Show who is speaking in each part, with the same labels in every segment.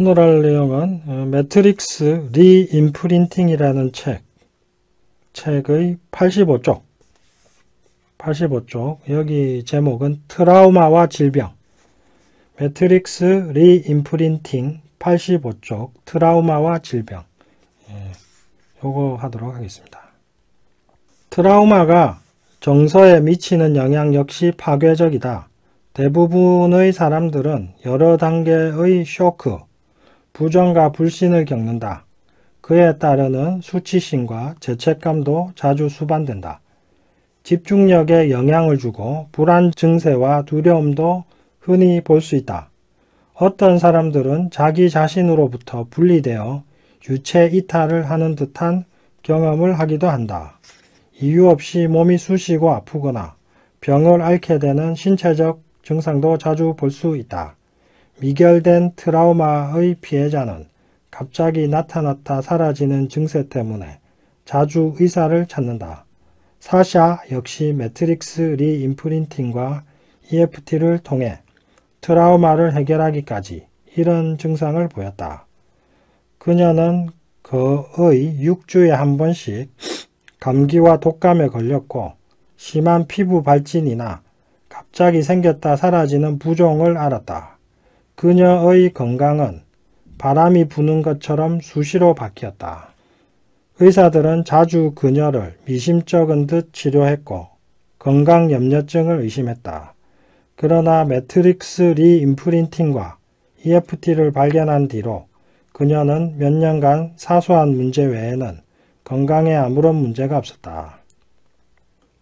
Speaker 1: 오늘 할 내용은 매트릭스 리임프린팅이라는 책의 85쪽 여기 제목은 트라우마와 질병, 매트릭스 리임프린팅 85쪽 트라우마와 질병, 요거 하도록 하겠습니다. 트라우마가 정서에 미치는 영향 역시 파괴적이다. 대부분의 사람들은 여러 단계의 쇼크, 부정과 불신을 겪는다. 그에 따르는 수치심과 죄책감도 자주 수반된다. 집중력에 영향을 주고 불안 증세와 두려움도 흔히 볼 수 있다. 어떤 사람들은 자기 자신으로부터 분리되어 유체 이탈을 하는 듯한 경험을 하기도 한다. 이유 없이 몸이 쑤시고 아프거나 병을 앓게 되는 신체적 증상도 자주 볼 수 있다. 미결된 트라우마의 피해자는 갑자기 나타났다 사라지는 증세 때문에 자주 의사를 찾는다. 사샤 역시 매트릭스 리임프린팅과 EFT를 통해 트라우마를 해결하기까지 이런 증상을 보였다. 그녀는 거의 6주에 한 번씩 감기와 독감에 걸렸고 심한 피부 발진이나 갑자기 생겼다 사라지는 부종을 앓았다. 그녀의 건강은 바람이 부는 것처럼 수시로 바뀌었다. 의사들은 자주 그녀를 미심쩍은 듯 치료했고 건강염려증을 의심했다. 그러나 매트릭스 리임프린팅과 EFT를 발견한 뒤로 그녀는 몇 년간 사소한 문제 외에는 건강에 아무런 문제가 없었다.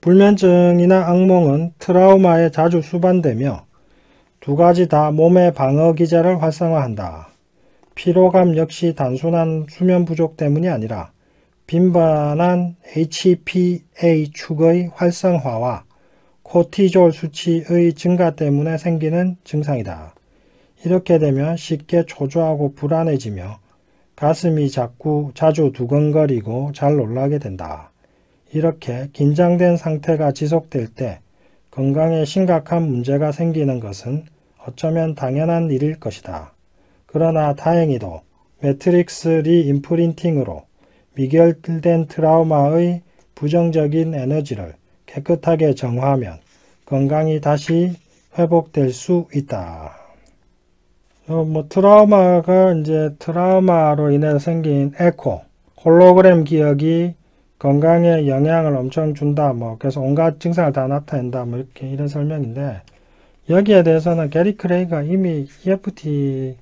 Speaker 1: 불면증이나 악몽은 트라우마에 자주 수반되며 두 가지 다 몸의 방어 기제를 활성화한다. 피로감 역시 단순한 수면 부족 때문이 아니라 빈번한 HPA 축의 활성화와 코티졸 수치의 증가 때문에 생기는 증상이다. 이렇게 되면 쉽게 초조하고 불안해지며 가슴이 자주 두근거리고 잘 놀라게 된다. 이렇게 긴장된 상태가 지속될 때 건강에 심각한 문제가 생기는 것은 어쩌면 당연한 일일 것이다. 그러나 다행히도 매트릭스 리임프린팅으로 미결된 트라우마의 부정적인 에너지를 깨끗하게 정화하면 건강이 다시 회복될 수 있다. 트라우마가 이제 트라우마로 인해서 생긴 에코, 홀로그램 기억이 건강에 영향을 엄청 준다. 그래서 온갖 증상을 다 나타낸다. 이렇게 이런 설명인데 여기에 대해서는 게리 크레이가 이미 EFT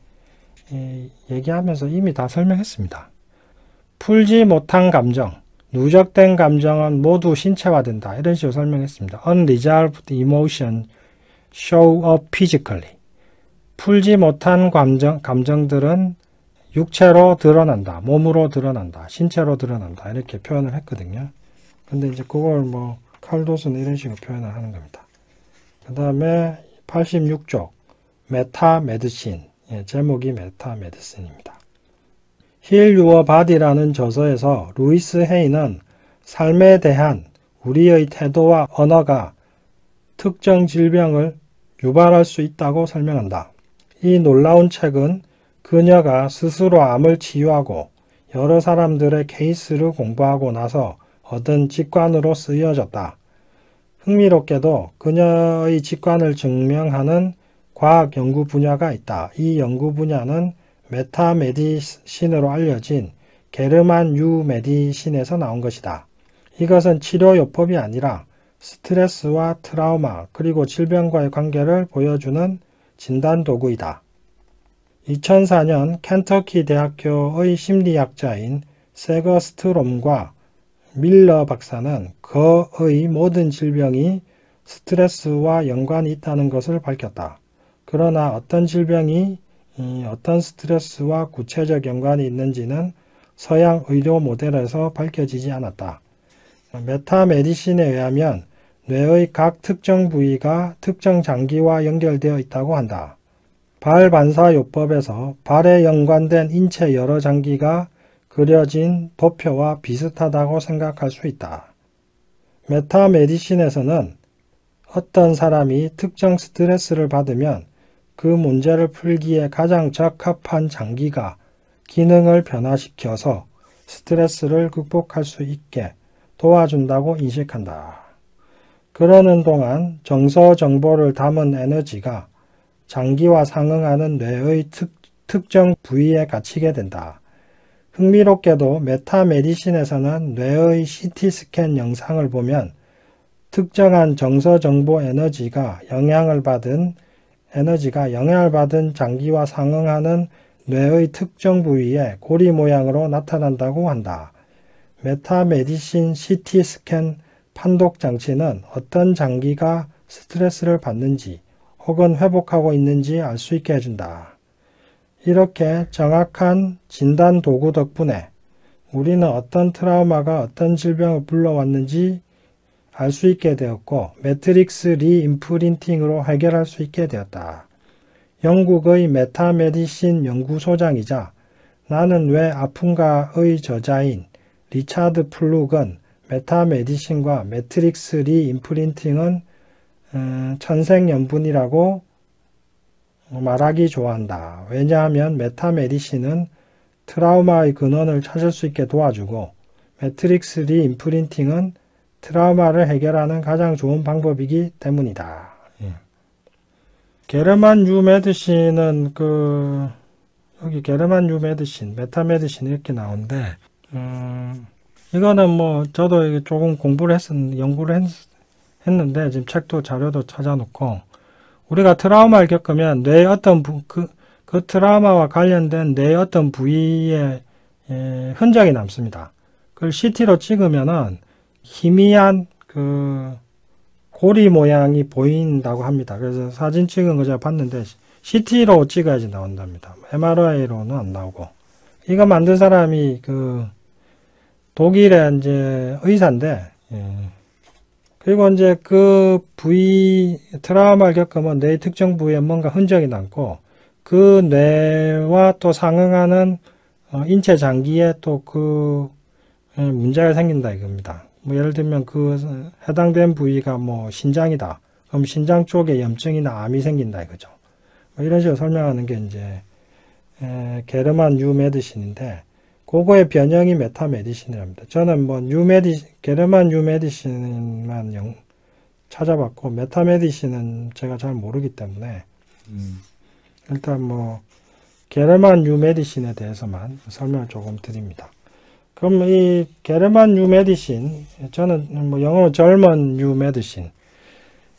Speaker 1: 얘기하면서 이미 다 설명했습니다. 풀지 못한 감정, 누적된 감정은 모두 신체화된다. 이런 식으로 설명했습니다. Unresolved emotion show up physically. 풀지 못한 감정들은 육체로 드러난다. 몸으로 드러난다. 신체로 드러난다. 이렇게 표현을 했거든요. 근데 이제 그걸 칼도스는 이런 식으로 표현을 하는 겁니다. 그 다음에 86쪽 메타 메디신. 제목이 메타 메디신입니다. Heal Your Body라는 저서에서 루이스 헤이는 삶에 대한 우리의 태도와 언어가 특정 질병을 유발할 수 있다고 설명한다. 이 놀라운 책은 그녀가 스스로 암을 치유하고 여러 사람들의 케이스를 공부하고 나서 얻은 직관으로 쓰여졌다. 흥미롭게도 그녀의 직관을 증명하는 과학 연구 분야가 있다. 이 연구 분야는 메타 메디신으로 알려진 게르만 유 메디신에서 나온 것이다. 이것은 치료요법이 아니라 스트레스와 트라우마 그리고 질병과의 관계를 보여주는 진단도구이다. 2004년 켄터키 대학교의 심리학자인 세거스트롬과 밀러 박사는 거의 모든 질병이 스트레스와 연관이 있다는 것을 밝혔다. 그러나 어떤 질병이 어떤 스트레스와 구체적 연관이 있는지는 서양 의료 모델에서 밝혀지지 않았다. 메타 메디신에 의하면 뇌의 각 특정 부위가 특정 장기와 연결되어 있다고 한다. 발반사요법에서 발에 연관된 인체 여러 장기가 그려진 도표와 비슷하다고 생각할 수 있다. 메타 메디신에서는 어떤 사람이 특정 스트레스를 받으면 그 문제를 풀기에 가장 적합한 장기가 기능을 변화시켜서 스트레스를 극복할 수 있게 도와준다고 인식한다. 그러는 동안 정서 정보를 담은 에너지가 장기와 상응하는 뇌의 특정 부위에 갇히게 된다. 흥미롭게도 메타메디신에서는 뇌의 CT 스캔 영상을 보면 특정한 정서 정보 에너지가 영향을 받은 장기와 상응하는 뇌의 특정 부위에 고리 모양으로 나타난다고 한다. 메타메디신 CT 스캔 판독 장치는 어떤 장기가 스트레스를 받는지 혹은 회복하고 있는지 알 수 있게 해준다. 이렇게 정확한 진단 도구 덕분에 우리는 어떤 트라우마가 어떤 질병을 불러왔는지 알 수 있게 되었고 매트릭스 리임프린팅으로 해결할 수 있게 되었다. 영국의 메타메디신 연구소장이자 나는 왜 아픈가의 저자인 리차드 플룩은 메타메디신과 매트릭스 리임프린팅은 천생연분이라고 말하기 좋아한다. 왜냐하면 메타메디신은 트라우마의 근원을 찾을 수 있게 도와주고 매트릭스 리임프린팅은 트라우마를 해결하는 가장 좋은 방법이기 때문이다. 게르만 뉴 메디신은 여기 게르만 뉴 메디신, 메타메디신 이렇게 나오는데 이거는 뭐 저도 이게 조금 연구를 했는데 지금 책도 자료도 찾아놓고 우리가 트라우마를 겪으면 뇌의 어떤 그 트라우마와 관련된 뇌의 어떤 부위에 흔적이 남습니다. 그걸 CT로 찍으면은 희미한 고리 모양이 보인다고 합니다. 그래서 사진 찍은 거 제가 봤는데 CT로 찍어야지 나온답니다. MRI로는 안 나오고. 이거 만든 사람이 독일의 이제 의사인데, 그리고 이제 그 트라우마를 겪으면 뇌의 특정 부위에 뭔가 흔적이 남고, 그 뇌와 또 상응하는 인체 장기에 또 문제가 생긴다 이겁니다. 뭐 예를 들면 해당된 부위가 뭐 신장이다. 그럼 신장 쪽에 염증이나 암이 생긴다 이거죠. 뭐 이런 식으로 설명하는 게 이제 게르만 뉴 메디신인데, 그거의 변형이 메타메디신이랍니다. 저는 뭐 게르만 뉴 메디신만 찾아봤고 메타메디신은 제가 잘 모르기 때문에 일단 뭐 게르만 뉴 메디신에 대해서만 설명을 조금 드립니다. 그럼 이 게르만 뉴 메디신, 저는 뭐 영어로 젊은 뉴 메디신,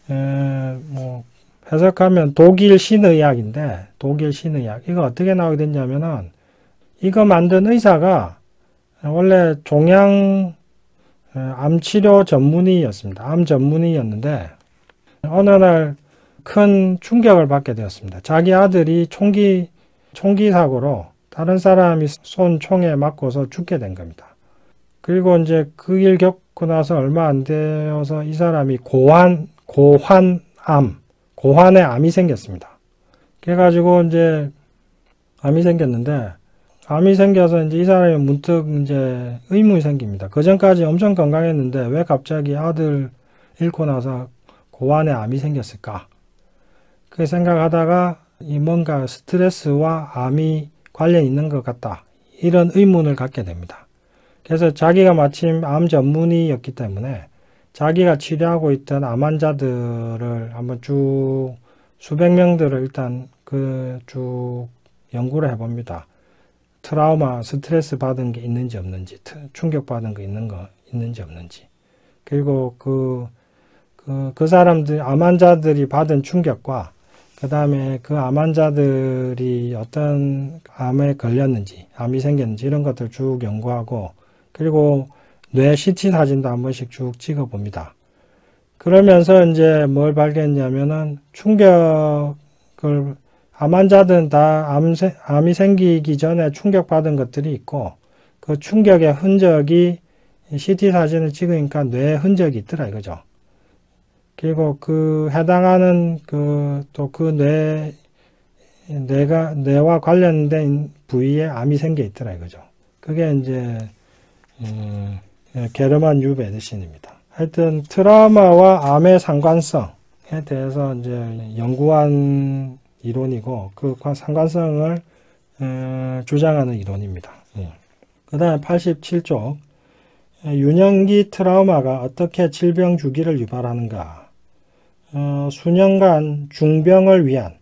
Speaker 1: 뭐 해석하면 독일 신의학인데, 독일 신의학. 이거 어떻게 나오게 됐냐면은, 이거 만든 의사가 원래 암 치료 전문의였습니다. 암 전문의였는데, 어느 날 큰 충격을 받게 되었습니다. 자기 아들이 총기 사고로 다른 사람이 쏜 총에 맞고서 죽게 된 겁니다. 그리고 이제 그 일 겪고 나서 얼마 안 되어서 이 사람이 고환의 암이 생겼습니다. 그래가지고 이제 암이 생겼는데, 암이 생겨서 이제 이 사람이 문득 이제 의문이 생깁니다. 그 전까지 엄청 건강했는데 왜 갑자기 아들 잃고 나서 고환의 암이 생겼을까? 그 생각하다가 뭔가 스트레스와 암이 관련이 있는 것 같다. 이런 의문을 갖게 됩니다. 그래서 자기가 마침 암 전문의였기 때문에 자기가 치료하고 있던 암 환자들을 한번 수백 명들을 일단 쭉 연구를 해봅니다. 트라우마, 스트레스 받은 게 있는지 없는지, 충격받은 게 있는지 없는지. 그리고 그 사람들, 암 환자들이 받은 충격과 그 다음에 그 암 환자들이 어떤 암에 걸렸는지, 암이 생겼는지 이런 것들 쭉 연구하고, 그리고 뇌 CT 사진도 한 번씩 쭉 찍어 봅니다. 그러면서 이제 뭘 발견했냐면은 암 환자들은 다 암이 생기기 전에 충격받은 것들이 있고, 그 충격의 흔적이 CT 사진을 찍으니까 뇌 흔적이 있더라 이거죠. 그리고 해당하는 뇌와 관련된 부위에 암이 생겨 있더라 이거죠. 그게 이제 게르만 뉴 메디신입니다. 하여튼 트라우마와 암의 상관성에 대해서 이제 연구한 이론이고 그 상관성을 주장하는 이론입니다. 그 다음에 87쪽 유년기 트라우마가 어떻게 질병 주기를 유발하는가. 수년간 중병을 위한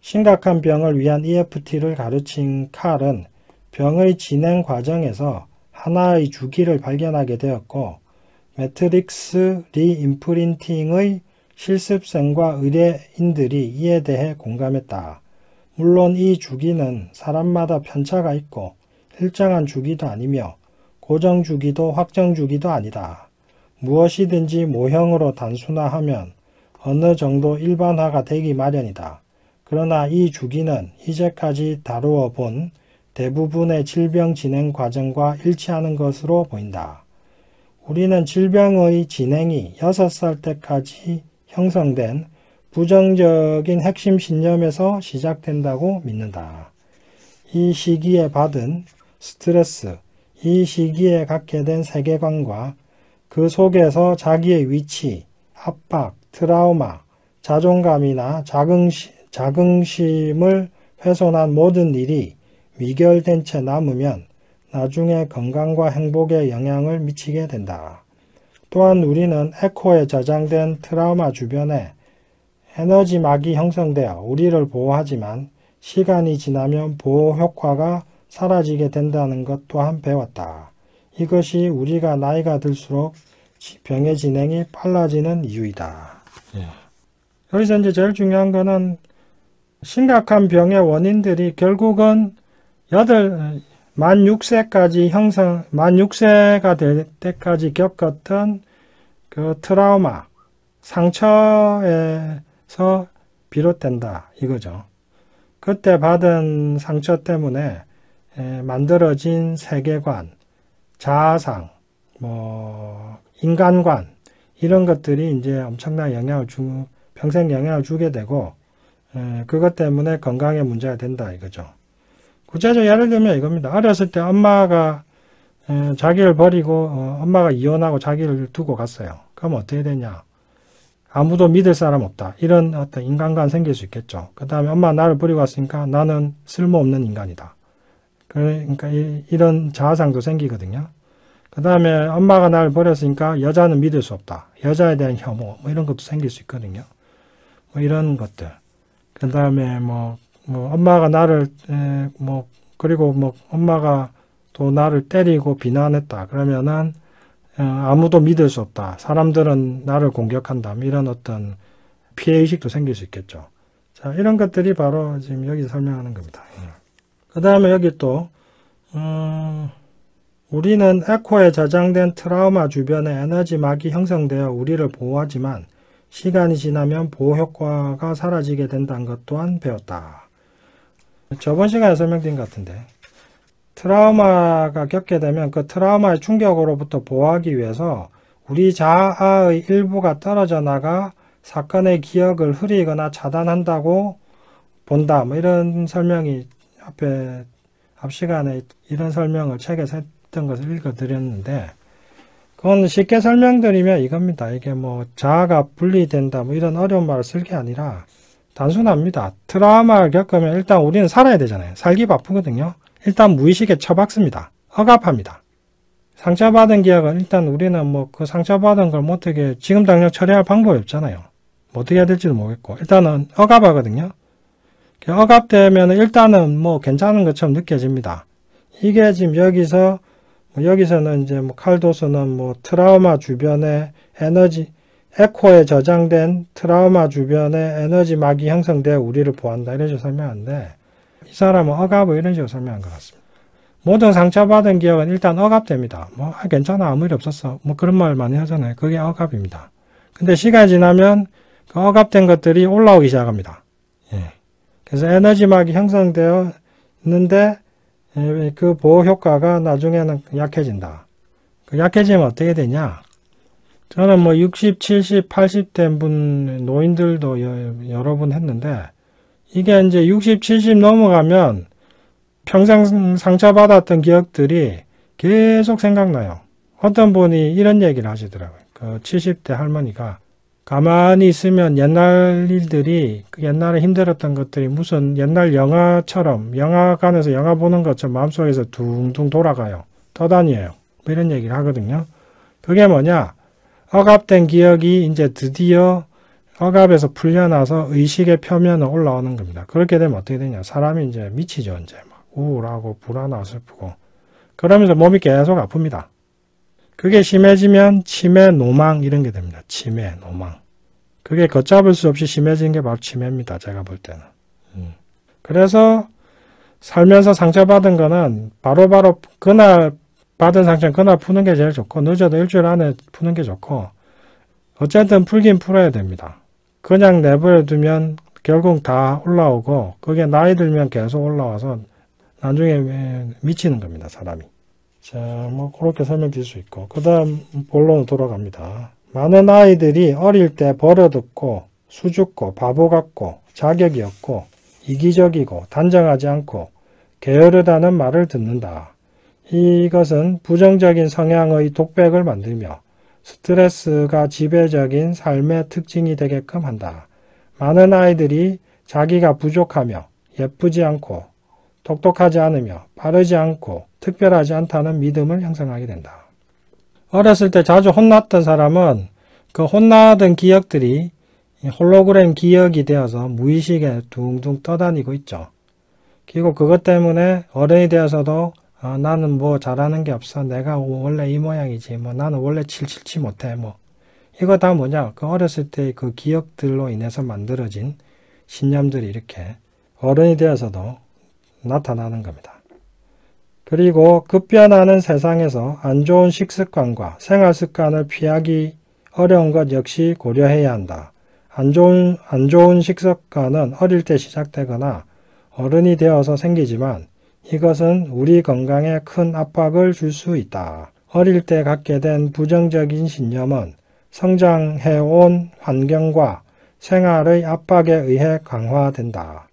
Speaker 1: 심각한 병을 위한 EFT를 가르친 칼은 병의 진행 과정에서 하나의 주기를 발견하게 되었고 매트릭스 리임프린팅의 실습생과 의뢰인들이 이에 대해 공감했다. 물론 이 주기는 사람마다 편차가 있고 일정한 주기도 아니며 고정 주기도 확정 주기도 아니다. 무엇이든지 모형으로 단순화하면 어느 정도 일반화가 되기 마련이다. 그러나 이 주기는 이제까지 다루어 본 대부분의 질병 진행 과정과 일치하는 것으로 보인다. 우리는 질병의 진행이 6살 때까지 형성된 부정적인 핵심 신념에서 시작된다고 믿는다. 이 시기에 받은 스트레스, 이 시기에 갖게 된 세계관과 그 속에서 자기의 위치, 압박, 트라우마, 자존감이나 자긍심을 훼손한 모든 일이 미결된 채 남으면 나중에 건강과 행복에 영향을 미치게 된다. 또한 우리는 에코에 저장된 트라우마 주변에 에너지막이 형성되어 우리를 보호하지만 시간이 지나면 보호 효과가 사라지게 된다는 것 또한 배웠다. 이것이 우리가 나이가 들수록 병의 진행이 빨라지는 이유이다. 여기서 이제 제일 중요한 거는 심각한 병의 원인들이 결국은 만 6세가 될 때까지 겪었던 그 트라우마, 상처에서 비롯된다 이거죠. 그때 받은 상처 때문에 만들어진 세계관, 자아상, 인간관 이런 것들이 이제 엄청난 평생 영향을 주게 되고 그것 때문에 건강에 문제가 된다 이거죠. 구체적으로 예를 들면 이겁니다. 어렸을 때 엄마가 자기를 버리고 엄마가 이혼하고 자기를 두고 갔어요. 그럼 어떻게 되냐? 아무도 믿을 사람 없다. 이런 어떤 인간관 생길 수 있겠죠. 그 다음에 엄마 나를 버리고 갔으니까 나는 쓸모없는 인간이다. 그러니까 이런 자아상도 생기거든요. 그 다음에 엄마가 나를 버렸으니까 여자는 믿을 수 없다. 여자에 대한 혐오 이런 것도 생길 수 있거든요. 이런 것들. 그 다음에 엄마가 나를 그리고 엄마가 또 나를 때리고 비난했다. 그러면은 아무도 믿을 수 없다. 사람들은 나를 공격한다. 이런 어떤 피해의식도 생길 수 있겠죠. 자, 이런 것들이 바로 지금 여기서 설명하는 겁니다. 그 다음에 여기 또 우리는 에코에 저장된 트라우마 주변에 에너지막이 형성되어 우리를 보호하지만 시간이 지나면 보호 효과가 사라지게 된다는 것 또한 배웠다. 저번 시간에 설명드린 것 같은데 트라우마가 겪게 되면 그 트라우마의 충격으로부터 보호하기 위해서 우리 자아의 일부가 떨어져 나가 사건의 기억을 흐리거나 차단한다고 본다. 이런 설명이 앞 시간에 이런 설명을 책에서 했던 것을 읽어드렸는데 그건 쉽게 설명드리면 이겁니다. 이게 자아가 분리된다 이런 어려운 말을 쓸 게 아니라 단순합니다. 트라우마를 겪으면 일단 우리는 살아야 되잖아요. 살기 바쁘거든요. 일단 무의식에 처박습니다. 억압합니다. 상처받은 기억은 일단 우리는 그 상처받은 걸 어떻게 지금 당장 처리할 방법이 없잖아요. 어떻게 해야 될지도 모르겠고 일단은 억압하거든요. 억압되면 일단은 괜찮은 것처럼 느껴집니다. 이게 지금 여기서는 이제 칼도스는 트라우마 주변에 에코에 저장된 트라우마 주변에 에너지막이 형성되어 우리를 보호한다 이런 식으로 설명하는데 이 사람은 억압을 이런 식으로 설명한 것 같습니다. 모든 상처받은 기억은 일단 억압됩니다. 괜찮아 아무 일 없었어 그런 말 많이 하잖아요. 그게 억압입니다. 근데 시간이 지나면 그 억압된 것들이 올라오기 시작합니다. 그래서 에너지막이 형성되어 있는데 그 보호 효과가 나중에는 약해진다. 그 약해지면 어떻게 되냐? 저는 60, 70, 80대 분 노인들도 여러 번 했는데 이게 이제 60, 70 넘어가면 평생 상처받았던 기억들이 계속 생각나요. 어떤 분이 이런 얘기를 하시더라고요. 그 70대 할머니가 가만히 있으면 옛날 일들이, 옛날에 힘들었던 것들이 무슨 옛날 영화처럼, 영화관에서 영화 보는 것처럼 마음속에서 둥둥 돌아가요. 떠다녀요. 뭐 이런 얘기를 하거든요. 그게 뭐냐? 억압된 기억이 이제 드디어 억압에서 풀려나서 의식의 표면에 올라오는 겁니다. 그렇게 되면 어떻게 되냐? 사람이 이제 미치죠. 이제 막 우울하고 불안하고 슬프고. 그러면서 몸이 계속 아픕니다. 그게 심해지면 치매, 노망 이런 게 됩니다. 치매, 노망. 그게 걷잡을 수 없이 심해지는 게 바로 치매입니다. 제가 볼 때는. 그래서 살면서 상처받은 거는 바로바로 그날 받은 상처는 그날 푸는 게 제일 좋고, 늦어도 일주일 안에 푸는 게 좋고, 어쨌든 풀긴 풀어야 됩니다. 그냥 내버려두면 결국 다 올라오고, 그게 나이 들면 계속 올라와서 나중에 미치는 겁니다. 사람이. 자, 뭐 그렇게 설명드릴 수 있고, 그 다음 본론으로 돌아갑니다. 많은 아이들이 어릴 때 버려듣고 수줍고 바보 같고 자격이 없고 이기적이고 단정하지 않고 게으르다는 말을 듣는다. 이것은 부정적인 성향의 독백을 만들며 스트레스가 지배적인 삶의 특징이 되게끔 한다. 많은 아이들이 자기가 부족하며 예쁘지 않고 똑똑하지 않으며 빠르지 않고 특별하지 않다는 믿음을 형성하게 된다. 어렸을 때 자주 혼났던 사람은 그 혼나던 기억들이 홀로그램 기억이 되어서 무의식에 둥둥 떠다니고 있죠. 그리고 그것 때문에 어른이 되어서도 나는 뭐 잘하는 게 없어. 내가 원래 이 모양이지. 뭐 나는 원래 칠칠치 못해. 뭐 이거 다 뭐냐? 그 어렸을 때 그 기억들로 인해서 만들어진 신념들이 이렇게 어른이 되어서도 나타나는 겁니다. 그리고 급변하는 세상에서 안 좋은 식습관과 생활습관을 피하기 어려운 것 역시 고려해야 한다. 안 좋은 식습관은 어릴 때 시작되거나 어른이 되어서 생기지만 이것은 우리 건강에 큰 압박을 줄 수 있다. 어릴 때 갖게 된 부정적인 신념은 성장해온 환경과 생활의 압박에 의해 강화된다.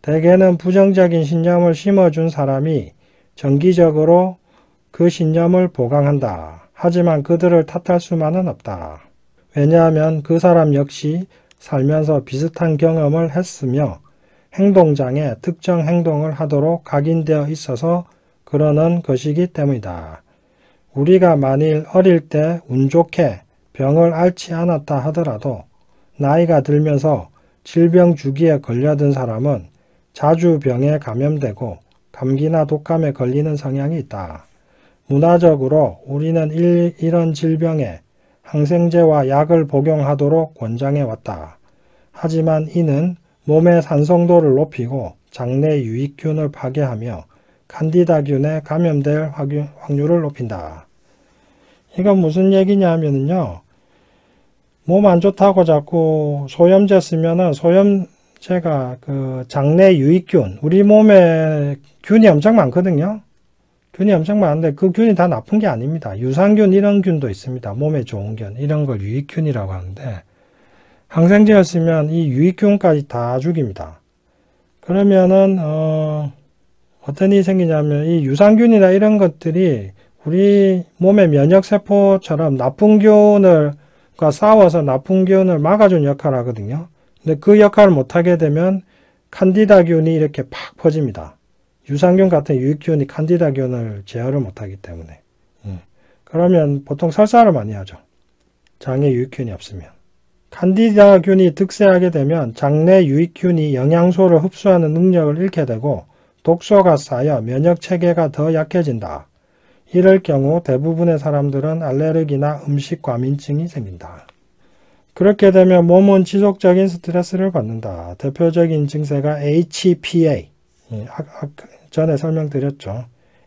Speaker 1: 대개는 부정적인 신념을 심어준 사람이 정기적으로 그 신념을 보강한다. 하지만 그들을 탓할 수만은 없다. 왜냐하면 그 사람 역시 살면서 비슷한 경험을 했으며 행동장에 특정 행동을 하도록 각인되어 있어서 그러는 것이기 때문이다. 우리가 만일 어릴 때 운 좋게 병을 앓지 않았다 하더라도 나이가 들면서 질병 주기에 걸려든 사람은 자주 병에 감염되고 감기나 독감에 걸리는 성향이 있다. 문화적으로 우리는 이런 질병에 항생제와 약을 복용하도록 권장해 왔다. 하지만 이는 몸의 산성도를 높이고 장내 유익균을 파괴하며 칸디다균에 감염될 확률을 높인다. 이건 무슨 얘기냐면요. 몸 안 좋다고 자꾸 소염제 쓰면은 소염제가 그 장내 유익균, 우리 몸에 균이 엄청 많거든요. 균이 엄청 많은데 그 균이 다 나쁜 게 아닙니다. 유산균 이런 균도 있습니다. 몸에 좋은 균. 이런 걸 유익균이라고 하는데 항생제였으면 이 유익균까지 다 죽입니다. 그러면은 어떤 일이 생기냐면 이 유산균이나 이런 것들이 우리 몸의 면역세포처럼 나쁜 균과 싸워서 나쁜 균을 막아주는 역할을 하거든요. 근데 그 역할을 못하게 되면 칸디다균이 이렇게 팍 퍼집니다. 유산균 같은 유익균이 칸디다균을 제어를 못하기 때문에. 그러면 보통 설사를 많이 하죠. 장에 유익균이 없으면. 칸디다균이 득세하게 되면 장내 유익균이 영양소를 흡수하는 능력을 잃게 되고 독소가 쌓여 면역체계가 더 약해진다. 이럴 경우 대부분의 사람들은 알레르기나 음식 과민증이 생긴다. 그렇게 되면 몸은 지속적인 스트레스를 받는다. 대표적인 증세가 HPA. 전에 설명드렸죠.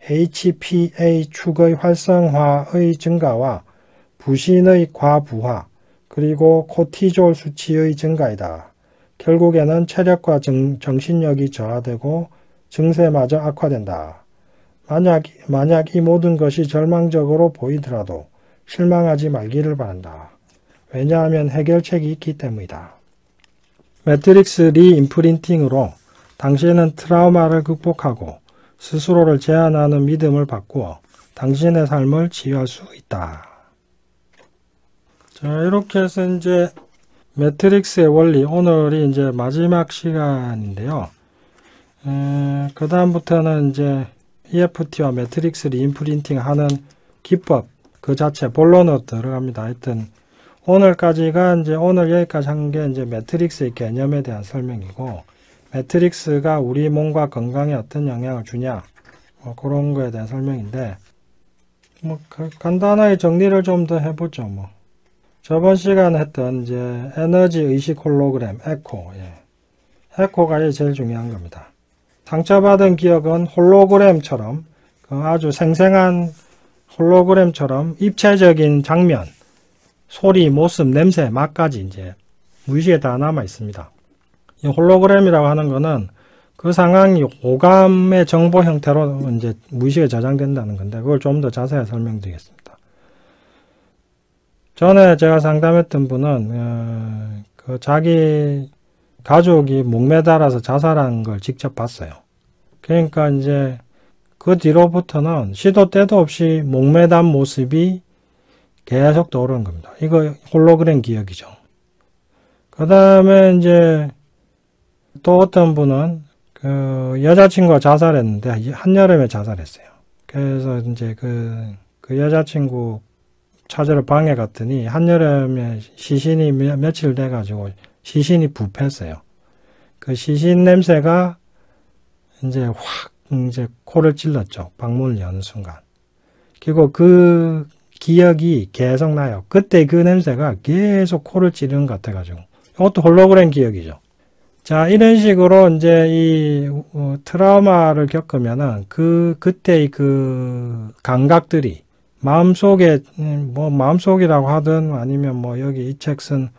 Speaker 1: HPA 축의 활성화의 증가와 부신의 과부하, 그리고 코티졸 수치의 증가이다. 결국에는 체력과 정신력이 저하되고 증세마저 악화된다. 만약 이 모든 것이 절망적으로 보이더라도 실망하지 말기를 바란다. 왜냐하면 해결책이 있기 때문이다. 매트릭스 리임프린팅으로 당신은 트라우마를 극복하고 스스로를 제한하는 믿음을 바꾸어 당신의 삶을 치유할 수 있다. 자, 이렇게 해서 이제 매트릭스의 원리, 오늘이 이제 마지막 시간인데요. 그 다음부터는 이제 EFT와 매트릭스를 인프린팅 하는 기법, 그 자체 본론으로 들어갑니다. 하여튼, 오늘까지가 이제 오늘 여기까지 한 게 이제 매트릭스의 개념에 대한 설명이고, 매트릭스가 우리 몸과 건강에 어떤 영향을 주냐, 뭐 그런 거에 대한 설명인데, 뭐 간단하게 정리를 좀 더 해보죠. 뭐 저번 시간에 했던 이제 에너지 의식 홀로그램 에코, 에코가 제일 중요한 겁니다. 상처받은 기억은 홀로그램처럼 아주 생생한 홀로그램처럼 입체적인 장면, 소리, 모습, 냄새, 맛까지 이제 무의식에 다 남아 있습니다. 이 홀로그램이라고 하는 거는 그 상황이 오감의 정보 형태로 이제 무의식에 저장된다는 건데, 그걸 좀 더 자세히 설명드리겠습니다. 전에 제가 상담했던 분은 그 자기 가족이 목매달아서 자살한 걸 직접 봤어요. 그러니까 이제 그 뒤로부터는 시도 때도 없이 목매단 모습이 계속 떠오르는 겁니다. 이거 홀로그램 기억이죠. 그 다음에 이제 또 어떤 분은 그 여자친구가 자살했는데 한여름에 자살했어요. 그래서 이제 그 여자친구 찾으러 방에 갔더니 한여름에 시신이 며칠 돼가지고 시신이 부패했어요. 그 시신 냄새가 이제 확 이제 코를 찔렀죠. 방문을 여는 순간. 그리고 그 기억이 계속 나요. 그때 그 냄새가 계속 코를 찌르는 것 같아가지고. 이것도 홀로그램 기억이죠. 자, 이런 식으로 이제 이 트라우마를 겪으면은 그때의 그 감각들이 마음속에, 뭐 마음속이라고 하든 아니면 뭐 여기 이 책 쓴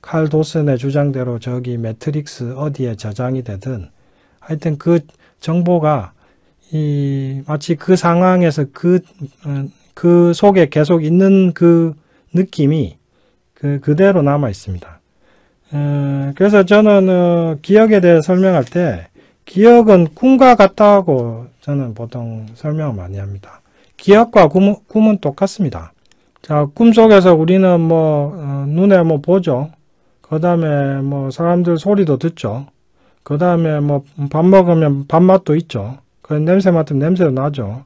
Speaker 1: 칼 도슨의 주장대로 저기 매트릭스 어디에 저장이 되든 하여튼 그 정보가 마치 그 상황에서 그 속에 계속 있는 그 느낌이 그대로 남아 있습니다. 그래서 저는 기억에 대해 설명할 때 기억은 꿈과 같다고 저는 보통 설명을 많이 합니다. 기억과 꿈은 똑같습니다. 자, 꿈속에서 우리는 뭐 눈에 뭐 보죠. 그 다음에 뭐 사람들 소리도 듣죠. 그 다음에 뭐 밥 먹으면 밥맛도 있죠. 그 냄새 맡으면 냄새도 나죠.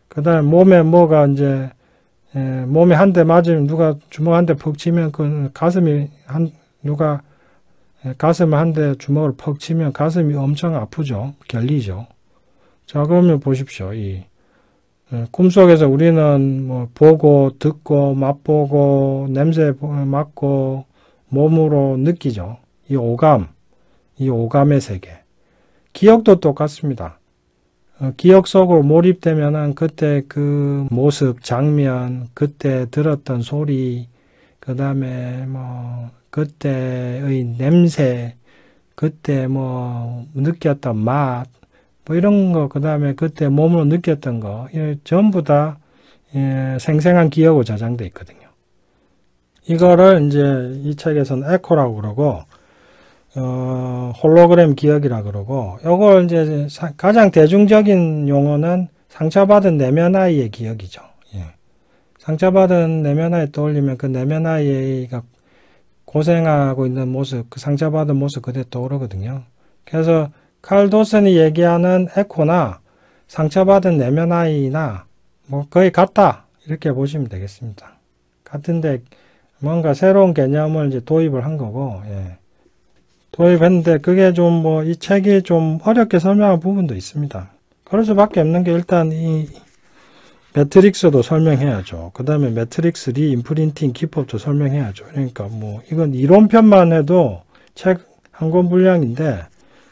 Speaker 1: 그 다음에 몸에 뭐가 이제 몸에 한 대 맞으면 누가 주먹 한 대 퍽 치면 그 가슴이 누가 가슴을 한 대 주먹을 퍽 치면 가슴이 엄청 아프죠. 결리죠. 자, 그러면 보십시오. 이 꿈속에서 우리는 뭐 보고 듣고 맛보고 냄새 맡고 몸으로 느끼죠. 이 오감의 세계. 기억도 똑같습니다. 기억 속으로 몰입되면은 그때 그 모습, 장면, 그때 들었던 소리, 그 다음에 뭐 그때의 냄새, 그때 뭐 느꼈던 맛, 뭐 이런 거, 그 다음에 그때 몸으로 느꼈던 거, 전부 다 생생한 기억으로 저장돼 있거든요. 이거를 이제 이 책에서는 에코라고 그러고, 홀로그램 기억이라 그러고, 요걸 이제 가장 대중적인 용어는 상처받은 내면 아이의 기억이죠. 상처받은 내면 아이 떠올리면 그 내면 아이가 고생하고 있는 모습, 그 상처받은 모습 그대로 떠오르거든요. 그래서 칼 도슨이 얘기하는 에코나 상처받은 내면 아이나 뭐 거의 같다 이렇게 보시면 되겠습니다. 같은데 뭔가 새로운 개념을 이제 도입을 한 거고, 도입했는데 그게 좀 뭐 이 책이 좀 어렵게 설명한 부분도 있습니다. 그럴 수밖에 없는 게 일단 이 매트릭스도 설명해야죠. 그 다음에 매트릭스 리인프린팅 기법도 설명해야죠. 그러니까 뭐 이건 이론편만 해도 책 한 권 분량인데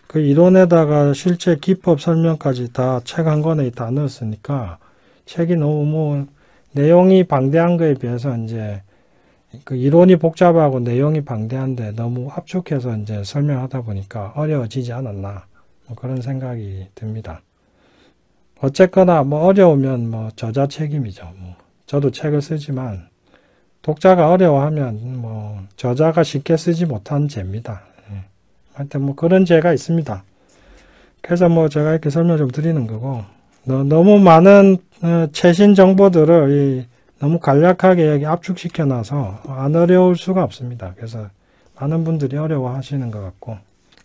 Speaker 1: 그 이론에다가 실제 기법 설명까지 다 책 한 권에 다 넣었으니까 책이 너무 내용이 방대한 거에 비해서 이제 그 이론이 복잡하고 내용이 방대한데 너무 압축해서 이제 설명하다 보니까 어려워지지 않았나 뭐 그런 생각이 듭니다. 어쨌거나 뭐 어려우면 뭐 저자 책임이죠. 뭐 저도 책을 쓰지만 독자가 어려워하면 뭐 저자가 쉽게 쓰지 못한 죄입니다. 하여튼 뭐 그런 죄가 있습니다. 그래서 뭐 제가 이렇게 설명 좀 드리는 거고, 너무 많은 최신 정보들을 너무 간략하게 여기 압축시켜 놔서 안 어려울 수가 없습니다. 그래서 많은 분들이 어려워하시는 것 같고,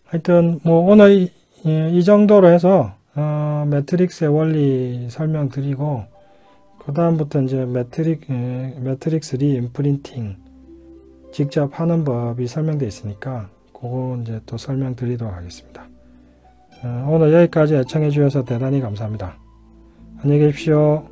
Speaker 1: 하여튼 뭐 오늘 이 정도로 해서 매트릭스의 원리 설명드리고, 그 다음부터 이제 매트릭스 리인프린팅 직접 하는 법이 설명되어 있으니까 그거 이제 또 설명드리도록 하겠습니다. 오늘 여기까지 애청해 주셔서 대단히 감사합니다. 안녕히 계십시오.